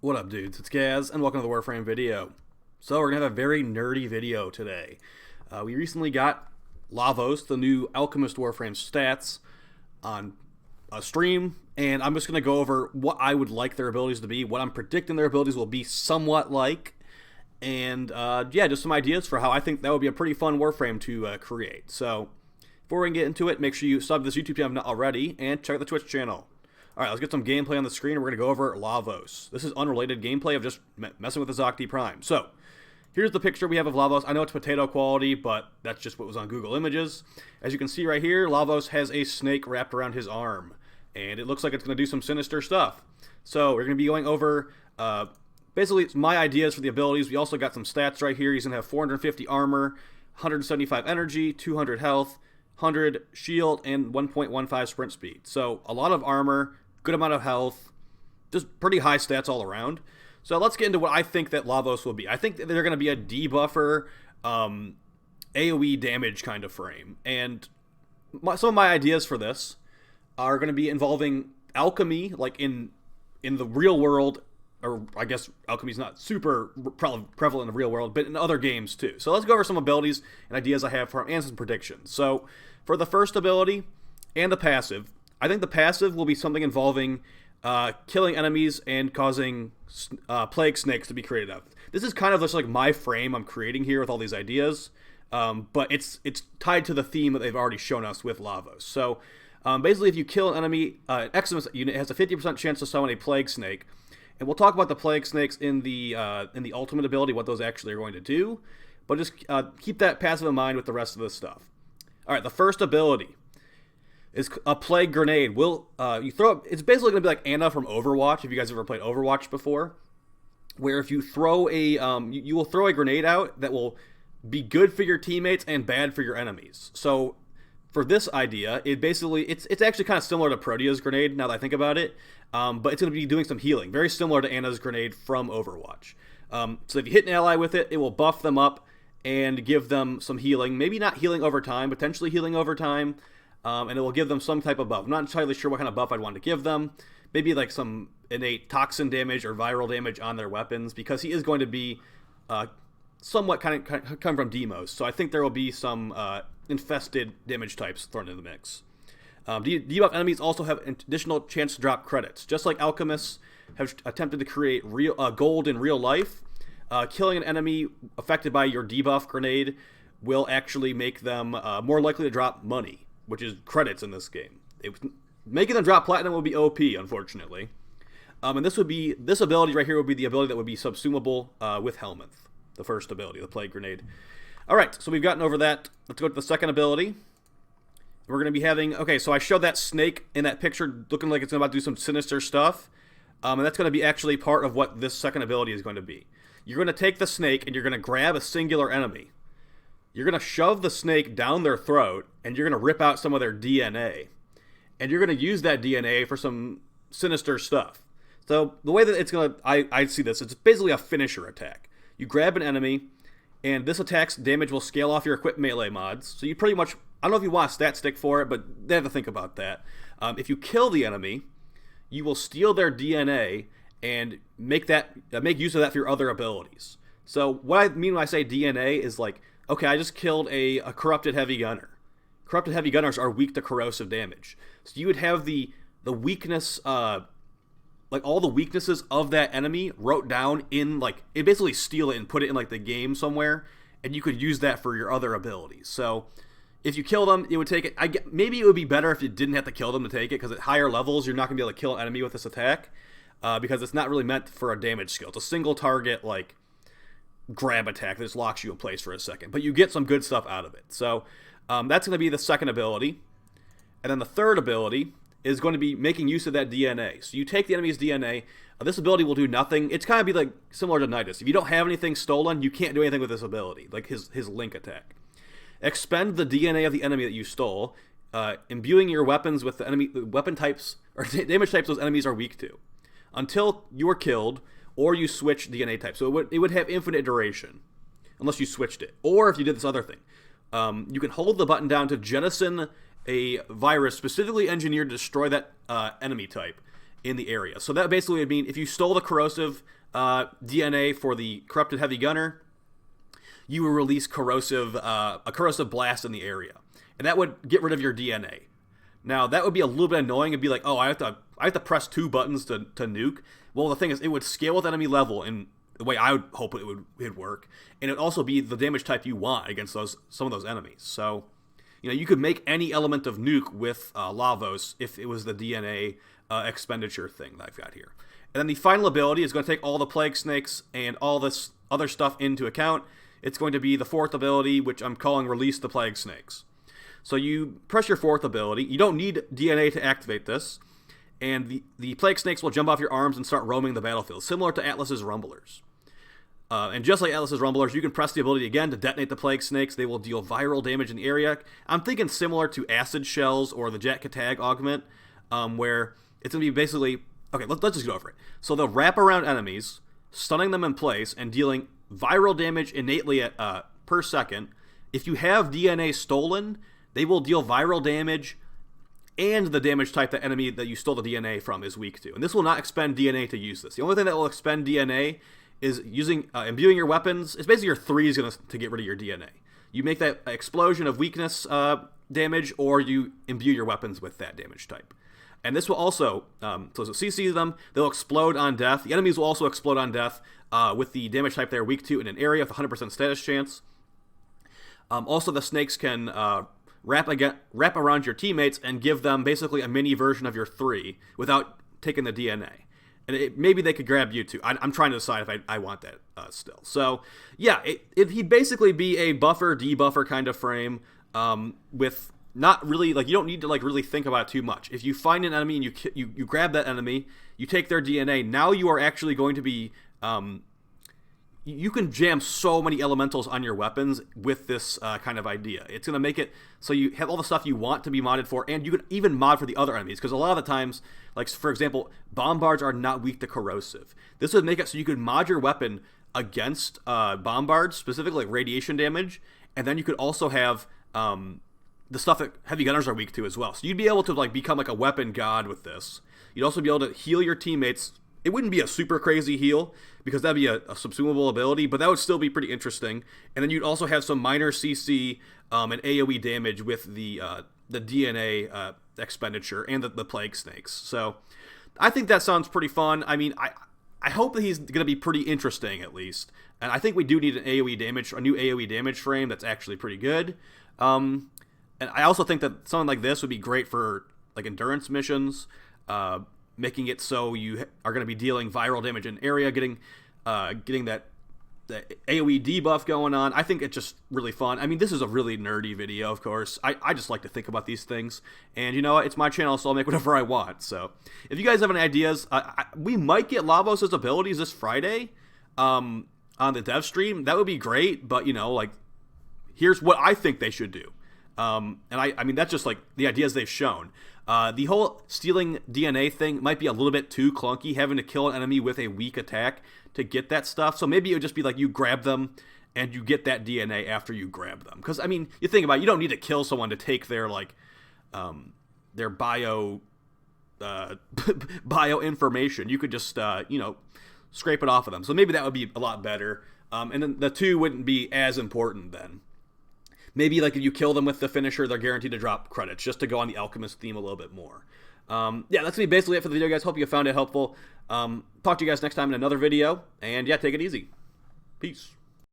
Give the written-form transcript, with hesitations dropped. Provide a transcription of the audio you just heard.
What up, dudes? It's Gaz, and welcome to the Warframe video. So, we're going to have a very nerdy video today. We recently got Lavos, the new Alchemist Warframe stats, on a stream, and I'm just going to go over what I would like their abilities to be, what I'm predicting their abilities will be somewhat like, and yeah, just some ideas for how I think that would be a pretty fun Warframe to create. So, before we can get into it, make sure you sub to this YouTube channel if not already, and check out the Twitch channel. Alright, let's get some gameplay on the screen, and we're going to go over Lavos. This is unrelated gameplay of just messing with the Zocti Prime. So, here's the picture we have of Lavos. I know it's potato quality, but that's just what was on Google Images. As you can see right here, Lavos has a snake wrapped around his arm, and it looks like it's going to do some sinister stuff. So, we're going to be going over, basically, my ideas for the abilities. We also got some stats right here. He's going to have 450 armor, 175 energy, 200 health, 100 shield, and 1.15 sprint speed. So, a lot of armor, good amount of health, just pretty high stats all around. So let's get into what I think that Lavos will be. I think that they're going to be a debuffer, AoE damage kind of frame. And some of my ideas for this are going to be involving alchemy, like in the real world, or I guess alchemy's not super prevalent in the real world, but in other games too. So let's go over some abilities and ideas I have for them and some predictions. So for the first ability and the passive, I think the passive will be something involving killing enemies and causing plague snakes to be created out. This is kind of just like my frame I'm creating here with all these ideas, but it's tied to the theme that they've already shown us with Lavos. So basically, if you kill an enemy, an Eximus unit has a 50% chance to summon a plague snake, and we'll talk about the plague snakes in the ultimate ability, what those actually are going to do. But just keep that passive in mind with the rest of this stuff. All right, the first ability is a plague grenade. You throw it? It's basically going to be like Anna from Overwatch. If you guys ever played Overwatch before, where if you throw you will throw a grenade out that will be good for your teammates and bad for your enemies. So for this idea, it's actually kind of similar to Protea's grenade. Now that I think about it, but it's going to be doing some healing, very similar to Anna's grenade from Overwatch. So if you hit an ally with it, it will buff them up and give them some healing. Maybe not healing over time, potentially healing over time. And it will give them some type of buff. I'm not entirely sure what kind of buff I'd want to give them. Maybe like some innate toxin damage or viral damage on their weapons, because he is going to be somewhat kind of come from Deimos. So I think there will be some infested damage types thrown in the mix. Debuff enemies also have an additional chance to drop credits. Just like alchemists have attempted to create real gold in real life, killing an enemy affected by your debuff grenade will actually make them more likely to drop money, which is credits in this game. Making them drop platinum will be OP, unfortunately. And this ability right here would be the ability that would be subsumable with Helminth, the first ability, the plague grenade. All right, so we've gotten over that. Let's go to the second ability. We're going to be having, okay, so I showed that snake in that picture looking like it's about to do some sinister stuff. And that's going to be actually part of what this second ability is going to be. You're going to take the snake and you're going to grab a singular enemy. You're going to shove the snake down their throat, and you're going to rip out some of their DNA. And you're going to use that DNA for some sinister stuff. So the way that it's going to, I see this, it's basically a finisher attack. You grab an enemy, and this attack's damage will scale off your equipped melee mods. So you pretty much, I don't know if you want a stat stick for it, but they have to think about that. If you kill the enemy, you will steal their DNA and make use of that for your other abilities. So what I mean when I say DNA is like, okay, I just killed a corrupted heavy gunner. Corrupted heavy gunners are weak to corrosive damage. So you would have the weakness, like all the weaknesses of that enemy wrote down in, like, it basically steal it and put it in like the game somewhere, and you could use that for your other abilities. So if you kill them, it would take it. Maybe it would be better if you didn't have to kill them to take it, because at higher levels, you're not going to be able to kill an enemy with this attack, because it's not really meant for a damage skill. It's a single target, like, grab attack that just locks you in place for a second, but you get some good stuff out of it. So that's going to be the second ability. And then the third ability is going to be making use of that DNA. So you take the enemy's DNA. This ability will do nothing. It's kind of be like similar to Nidus. If you don't have anything stolen, you can't do anything with this ability, like his link attack. Expend the DNA of the enemy that you stole, imbuing your weapons with the enemy weapon types or damage types those enemies are weak to, until you are killed or you switch DNA type. So it would have infinite duration unless you switched it. Or if you did this other thing, you can hold the button down to jettison a virus specifically engineered to destroy that enemy type, in the area. So that basically would mean if you stole the corrosive DNA for the corrupted heavy gunner, you will release a corrosive blast in the area, and that would get rid of your DNA. Now that would be a little bit annoying. It'd be like, oh, I have to press 2 buttons to nuke. Well, the thing is, it would scale with enemy level in the way I would hope it'd work, and it would also be the damage type you want against some of those enemies. So, you could make any element of nuke with Lavos if it was the DNA expenditure thing that I've got here. And then the final ability is going to take all the plague snakes and all this other stuff into account. It's going to be the 4th ability, which I'm calling Release the Plague Snakes. So you press your 4th ability. You don't need DNA to activate this. And the plague snakes will jump off your arms and start roaming the battlefield, similar to Atlas's Rumblers. And just like Atlas's Rumblers, you can press the ability again to detonate the plague snakes. They will deal viral damage in the area. I'm thinking similar to Acid Shells or the Jet Katag augment, where it's going to be basically... Okay, let's just go over it. So they'll wrap around enemies, stunning them in place, and dealing viral damage innately per second. If you have DNA stolen, they will deal viral damage and the damage type the enemy that you stole the DNA from is weak to. And this will not expend DNA to use this. The only thing that will expend DNA is using imbuing your weapons. It's basically your 3 is going to get rid of your DNA. You make that explosion of weakness damage, or you imbue your weapons with that damage type. And this will also, so CC them, they'll explode on death. The enemies will also explode on death with the damage type they're weak to in an area with 100% status chance. Also, the snakes can wrap around your teammates and give them basically a mini version of your 3 without taking the DNA. And maybe they could grab you too. I'm trying to decide if I want that still. So, yeah, he'd basically be a buffer, debuffer kind of frame with... Not really, you don't need to, really think about it too much. If you find an enemy and you grab that enemy, you take their DNA, now you are actually going to be, you can jam so many elementals on your weapons with this kind of idea. It's going to make it so you have all the stuff you want to be modded for, and you can even mod for the other enemies, because a lot of the times, for example, bombards are not weak to corrosive. This would make it so you could mod your weapon against bombards, specifically radiation damage, and then you could also have... the stuff that heavy gunners are weak to as well. So you'd be able to become a weapon god with this. You'd also be able to heal your teammates. It wouldn't be a super crazy heal because that'd be a subsumable ability, but that would still be pretty interesting. And then you'd also have some minor CC and AoE damage with the DNA expenditure and the plague snakes. So I think that sounds pretty fun. I mean, I hope that he's going to be pretty interesting at least. And I think we do need a new AoE damage frame that's actually pretty good. And I also think that something like this would be great for endurance missions, making it so you are going to be dealing viral damage in area, getting that AoE debuff going on. I think it's just really fun. I mean, this is a really nerdy video, of course. I just like to think about these things. And you know what? It's my channel, so I'll make whatever I want. So if you guys have any ideas, we might get Lavos' abilities this Friday on the dev stream. That would be great. But, here's what I think they should do. And I mean, that's just the ideas they've shown. The whole stealing DNA thing might be a little bit too clunky, having to kill an enemy with a weak attack to get that stuff. So maybe it would just be you grab them and you get that DNA after you grab them. Because, I mean, you think about it, you don't need to kill someone to take their, their bio information. You could just, scrape it off of them. So maybe that would be a lot better. And then the 2 wouldn't be as important then. Maybe if you kill them with the finisher, they're guaranteed to drop credits, just to go on the alchemist theme a little bit more. Yeah, that's going to be basically it for the video, guys. Hope you found it helpful. Talk to you guys next time in another video. And yeah, take it easy. Peace.